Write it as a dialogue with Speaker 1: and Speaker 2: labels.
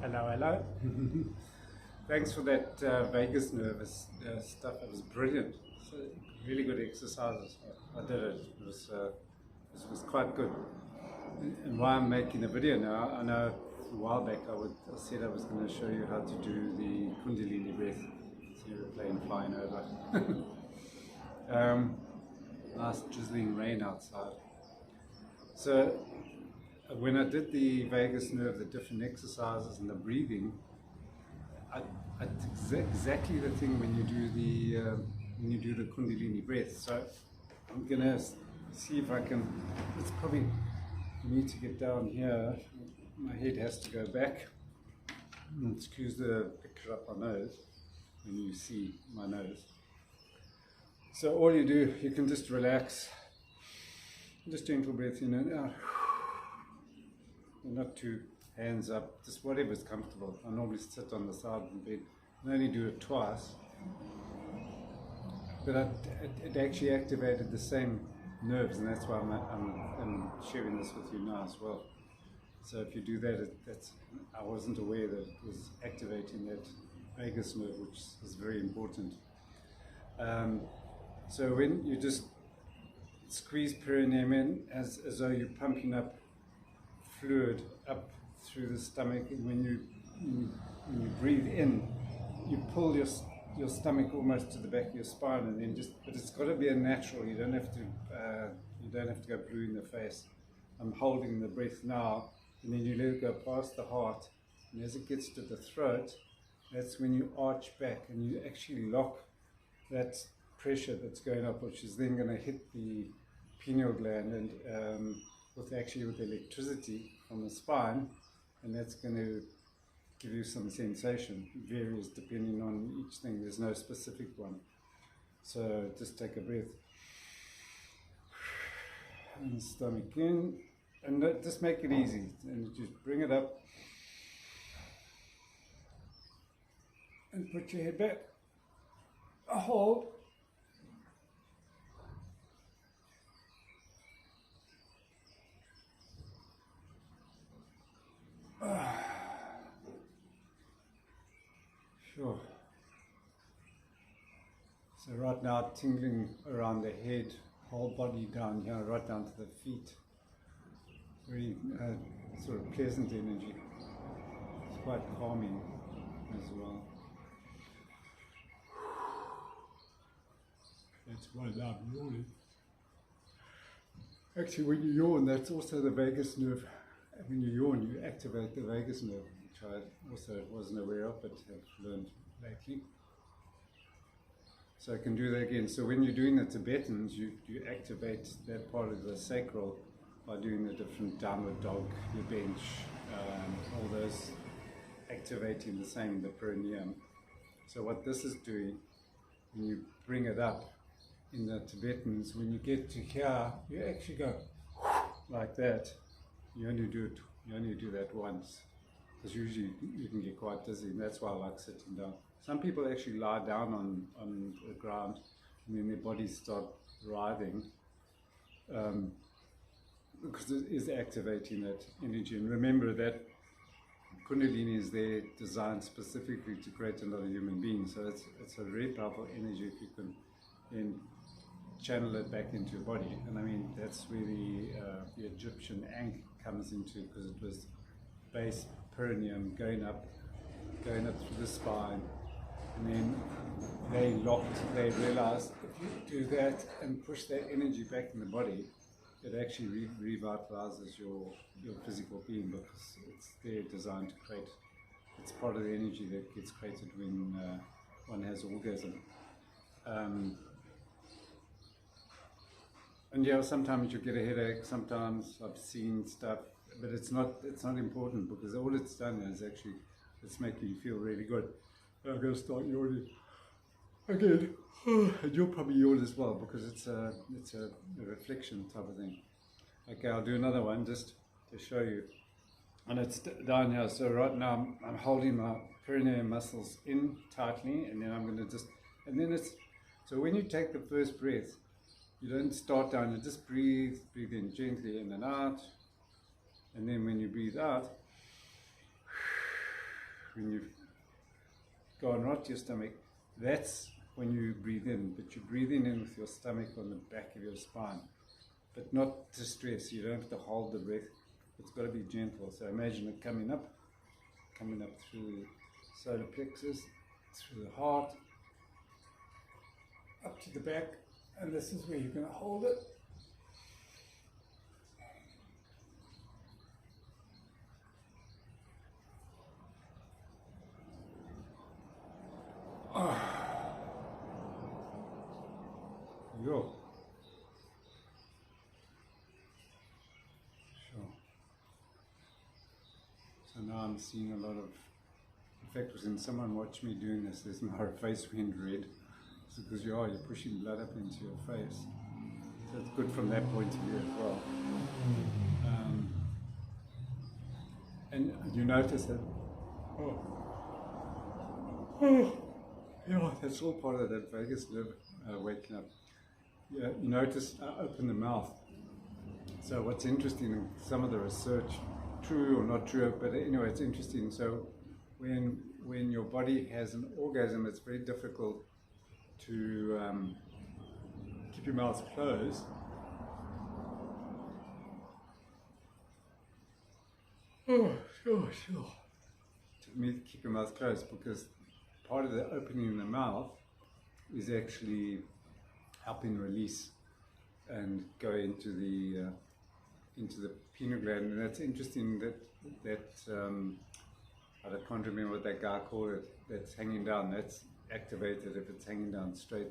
Speaker 1: Hello, hello. Thanks for that vagus nerve stuff. It was brilliant. So really good exercises. I did it. It was quite good. And why I'm making a video now, I know a while back I said I was going to show you how to do the Kundalini Breath. It's an aeroplane flying over. Nice drizzling rain outside. So when I did the vagus nerve, the different exercises and the breathing, it's exactly the thing when you do the Kundalini Breath. So I'm gonna see if I can. It's probably need to get down here. My head has to go back. Excuse the picture up my nose when you see my nose. So all you do, you can just relax, just gentle breath in and out. Not too hands up, just whatever's comfortable. I normally sit on the side of the bed. I only do it twice, but it actually activated the same nerves, and that's why I'm sharing this with you now as well. So if you do that, I wasn't aware that it was activating that vagus nerve, which is very important. So when you just squeeze perineum in, as though you're pumping up fluid up through the stomach, and when you breathe in, you pull your stomach almost to the back of your spine, and then but it's got to be a natural. You don't have to go blue in the face. I'm holding the breath now, and then you let it go past the heart, and as it gets to the throat, that's when you arch back and you actually lock that pressure that's going up, which is then going to hit the pineal gland and with electricity from the spine, and that's going to give you some sensation. It varies depending on each thing. There's no specific one. So just take a breath and stomach in, and just make it easy, and just bring it up and put your head back. Hold. Sure. So right now, tingling around the head, whole body down here, right down to the feet. Very sort of pleasant energy. It's quite calming as well. That's why I'm yawning. Actually, when you yawn, that's also the vagus nerve. When you yawn, you activate the vagus nerve, which I also wasn't aware of, but have learned lately. So I can do that again. So when you're doing the Tibetans, you activate that part of the sacral by doing the different downward dog, your bench, all those activating the same, the perineum. So what this is doing, when you bring it up in the Tibetans, when you get to here, you actually go like that. You only do that once, because usually you can get quite dizzy, and that's why I like sitting down. Some people actually lie down on the ground, and then their bodies start writhing, because it is activating that energy. And remember that Kundalini is there designed specifically to create another human being, so it's a very powerful energy if you can then channel it back into your body. And I mean, that's where the Egyptian ankh comes into, because it was base perineum going up through the spine, and then they realized if you do that and push that energy back in the body, it actually revitalizes your physical being, because it's there designed to create. It's part of the energy that gets created when one has orgasm. And yeah, sometimes you get a headache, sometimes I've seen stuff, but it's not important, because all it's done is actually, it's making you feel really good. I'm going to start yawning again, and you'll probably yawn as well, because it's a reflection type of thing. Okay, I'll do another one just to show you. And it's down here, so right now I'm holding my perineum muscles in tightly, and then I'm going to so when you take the first breath, you don't start down, you just breathe in gently in and out, and then when you breathe out, when you go and rot your stomach, that's when you breathe in, but you're breathing in with your stomach on the back of your spine, but not to stress. You don't have to hold the breath. It's got to be gentle. So imagine it coming up through the solar plexus, through the heart, up to the back, and this is where you're going to hold it. Yo. Sure. So now I'm seeing a lot of, in fact, when someone watched me doing this, my face went red. It's because you're pushing blood up into your face. So it's good from that point of view as well. And you notice that, yeah, that's all part of that vagus nerve waking up. Yeah, you notice I open the mouth. So what's interesting in some of the research, true or not true, but anyway, it's interesting. So when your body has an orgasm, it's very difficult to keep your mouth closed. Oh, sure. To keep your mouth closed, because part of the opening in the mouth is actually helping release and go into the pineal gland. And that's interesting that I can't remember what that guy called it, that's hanging down, that's activated if it's hanging down straight.